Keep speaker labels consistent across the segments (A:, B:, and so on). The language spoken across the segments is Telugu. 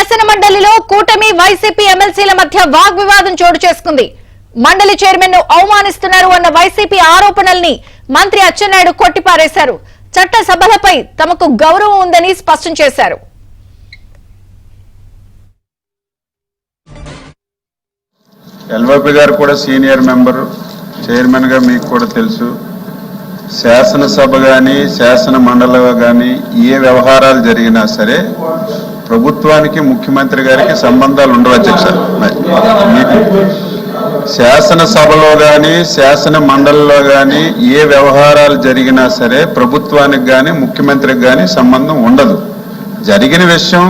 A: శాసన మండలిలో కూటమి వైసీపీ ఎమ్మెల్సీల మధ్య వాగ్వివాదం చోటు చేసుకుంది. మండలి చైర్మన్ ను అవమానిస్తున్నారు అన్న వైసీపీ ఆరోపణల్ని మంత్రి అచ్చెన్నాయుడు కొట్టిపారేశారు. చట్ట సభలపై తమకు గౌరవం ఉందని స్పష్టం చేశారు.
B: ఎల్వైపీ గారు కూడా సీనియర్ మెంబర్, చైర్మన్ గా మీకు కూడా తెలుసు. శాసనసభ కానీ శాసన మండలి కానీ ఏ వ్యవహారాలు జరిగినా సరే ప్రభుత్వానికి ముఖ్యమంత్రి గారికి సంబంధాలు ఉండవు అధ్యక్ష. మీకు శాసనసభలో కానీ శాసన మండలిలో కానీ ఏ వ్యవహారాలు జరిగినా సరే ప్రభుత్వానికి కానీ ముఖ్యమంత్రికి కానీ సంబంధం ఉండదు. జరిగిన విషయం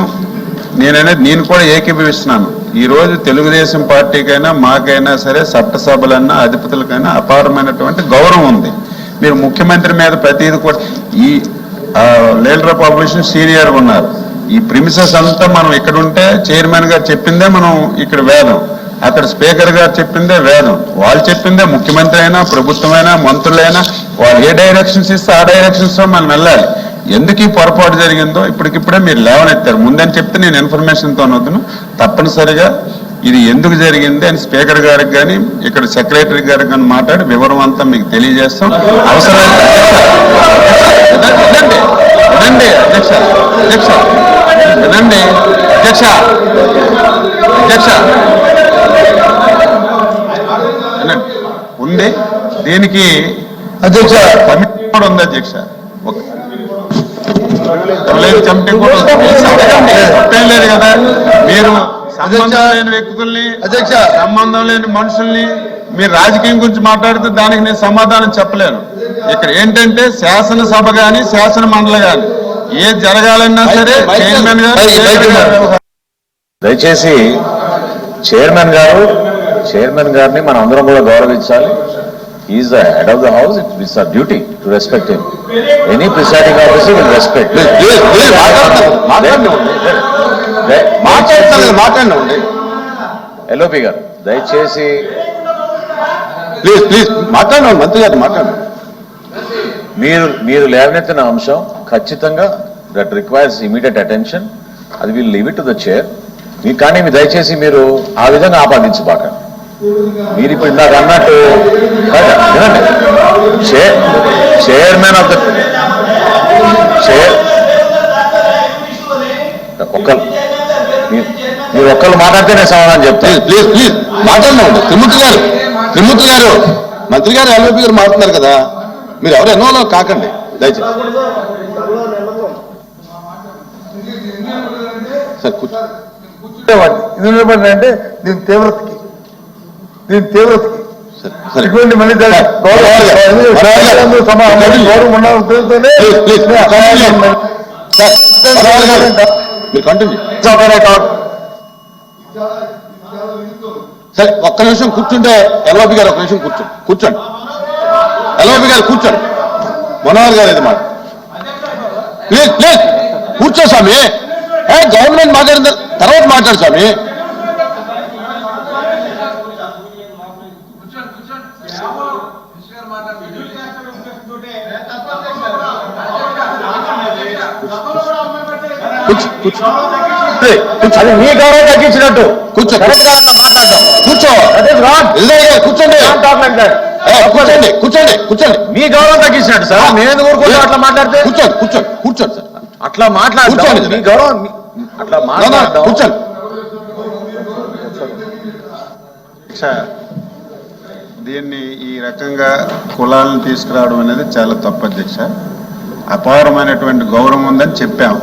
B: నేను కూడా ఏకీభవిస్తున్నాను. ఈరోజు తెలుగుదేశం పార్టీకైనా మాకైనా సరే చట్టసభలన్నా అధిపతులకైనా అపారమైనటువంటి గౌరవం ఉంది. మీరు ముఖ్యమంత్రి మీద ప్రతిదీ కూడా ఈ లీడర్ ఆఫ్ అపోజిషన్ సీనియర్గా ఉన్నారు. ఈ ప్రిమిసెస్ అంతా మనం ఇక్కడ ఉంటే చైర్మన్ గారు చెప్పిందే మనం ఇక్కడ వేదం, అక్కడ స్పీకర్ గారు చెప్పిందే వేదం, వాళ్ళు చెప్పిందే ముఖ్యమంత్రి అయినా ప్రభుత్వమైనా మంత్రులైనా వాళ్ళు ఏ డైరెక్షన్స్ ఇస్తే ఆ డైరెక్షన్స్ మనం వెళ్ళాలి. ఎందుకు ఈ పొరపాటు జరిగిందో ఇప్పటికిప్పుడే మీరు లేవనెత్తారు. ముందని చెప్తే నేను ఇన్ఫర్మేషన్తో వద్దును. తప్పనిసరిగా ఇది ఎందుకు జరిగింది అని స్పీకర్ గారికి కానీ ఇక్కడ సెక్రటరీ గారికి కానీ మాట్లాడి వివరం అంతా మీకు తెలియజేస్తాం. అవసరమైతే వినండి అధ్యక్ష అధ్యక్ష వినండి అధ్యక్ష అధ్యక్ష వినండి. ఉంది దీనికి అధ్యక్ష కమిటీ కూడా ఉంది అధ్యక్ష. కమిటీ కూడా తప్పేం లేదు కదా. మీరు సంబంధం లేని వ్యక్తుల్ని సంబంధం లేని మనుషుల్ని మీరు రాజకీయం గురించి మాట్లాడితే దానికి నేను సమాధానం చెప్పలేను. ఇక్కడ ఏంటంటే శాసనసభ గాని శాసన మండలి గాని ఏది జరగాలన్నా సరే చైర్మన్ గారు
C: దయచేసి చైర్మన్ గారిని మనం అందరం కూడా గౌరవించాలి. Is the head of the house. It's our duty to respect him. Any presiding officer will respect. మాట్లాడండి ఎల్ఓపి గారు దయచేసి ప్లీజ్ మాట్లాడండి. మంత్రి గారు మాట్లాడండి. మీరు లేవనెత్తిన అంశం ఖచ్చితంగా దట్ రిక్వైర్స్ ఇమీడియట్ అటెన్షన్. అది will leave it to the chair. కానీ దయచేసి మీరు ఆ విధంగా ఆపాదించబాక. మీరు ఇప్పుడు ఇందాక అన్నట్టు వినండి. చైర్మన్ ఆఫ్ ద చైర్ మీరు ఒక్కళ్ళు మాట్లాడితే నేను సమాధానం చెప్తాను. ప్లీజ్ మాట్లాడండి. త్రిమూర్తి గారు మంత్రి గారు ఎల్ఓపి గారు మాట్లాడుతున్నారు కదా, మీరు ఎవరు ఎన్నో కాకండి దయచేసి. సార్ కూర్చోండి.
D: అంటే దీని తీవ్రతకి ఇటువంటి మళ్ళీ గౌరవం ఉన్న ఉద్దేశంతోనే
C: మీరు కంటిన్యూ. సరే ఒక్క నిమిషం కూర్చుంటే ఎల్ఓపి గారు ఒక్క నిమిషం కూర్చోండి. ఎల్ఓపి గారు కూర్చోండి. మనోహర్ గారు ఇది మాట ప్లీజ్ కూర్చో స్వామి. గవర్నమెంట్ మాట్లాడిన తర్వాత మాట్లాడు స్వామి. అది మీ గౌరవం తగ్గించినట్టు కూర్చో. కూర్చోండి. మీ గౌరవం తగ్గించినట్టు సార్. నేను ఊరుకుంటా అట్లా మాట్లాడితే కూర్చోండి సార్. అట్లా మాట్లాడుకోండి. మీ గౌరవం అట్లా కూర్చోండి.
B: దీన్ని ఈ రకంగా కులాలను తీసుకురావడం అనేది చాలా తప్పు అధ్యక్ష. అపారమైనటువంటి గౌరవం ఉందని చెప్పాం.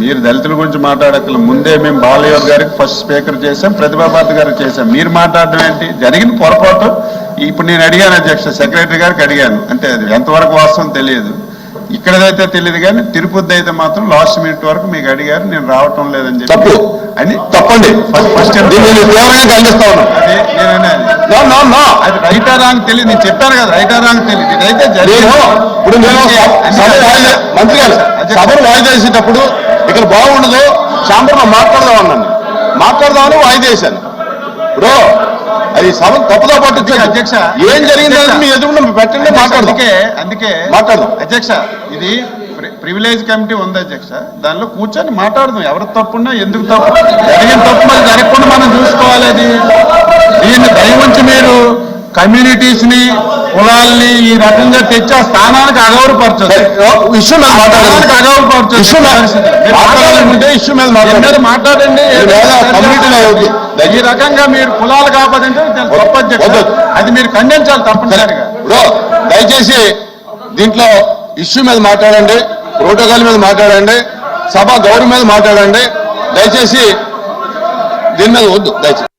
B: మీరు దళితుల గురించి మాట్లాడక్కల ముందే మేము బాలయ్య గారికి ఫస్ట్ స్పీకర్ చేశాం, ప్రతిభాపార్తి గారికి చేశాం. మీరు మాట్లాడడం ఏంటి? జరిగిన పొరపాటు. ఇప్పుడు నేను అడిగాను అధ్యక్ష, సెక్రటరీ గారికి అడిగాను. అంటే అది ఎంతవరకు వాస్తవం తెలియదు, ఇక్కడదైతే తెలియదు. కానీ తిరుపతి అయితే మాత్రం లాస్ట్ మినిట్ వరకు మీకు అడిగారు, నేను రావటం లేదని చెప్పి అని తప్పండి. ఫస్ట్ అది రైటా రాంగ్ తెలియదు. నేను చెప్పాను కదా రైటా రాంగ్ తెలియదు. ఇదైతే జరిగింది.
C: ఇప్పుడు మంత్రి గారు సభను వాయిదా చేసేటప్పుడు ఇక్కడ బాగుండదు, ఛాంబర్లో మాట్లాడదామని వాయిదా చేశాను. ఇప్పుడు అది సభ తప్పుతో పట్టు
B: అధ్యక్ష.
C: ఏం జరిగింది మీ ఎదురు పెట్టండి, మాట్లాడదాం.
B: అందుకే మాట్లాడదాం అధ్యక్ష. ఇది ప్రివిలేజ్ కమిటీ ఉంది అధ్యక్ష, దానిలో కూర్చొని మాట్లాడదాం. ఎవరు తప్పున్నా ఎందుకు తప్పు, జరిగిన తప్పు మరి జరగకుండా మనం చూసుకోవాలి. అది దీన్ని దయవుంచి మీరు కమ్యూనిటీస్ ని, కులాల్ని ఈ రకంగా తెచ్చి ఆ స్థానానికి అగౌరవపరచదు.
C: ఇష్యూ మీద మాట్లాడాలంటే ఇష్యూ మీద
B: మాట్లాడండి.
C: కమ్యూనిటీ
B: ఈ రకంగా మీరు కులాలు కాపాదంటే తప్పు అధ్యక్ష, అది మీరు ఖండించాలి తప్పనిసరిగా.
C: ఇప్పుడు దయచేసి దీంట్లో ఇష్యూ మీద మాట్లాడండి, ప్రోటోకాల్ మీద మాట్లాడండి, సభ గౌరవం మీద మాట్లాడండి. దయచేసి దీని మీద వద్దు దయచేసి.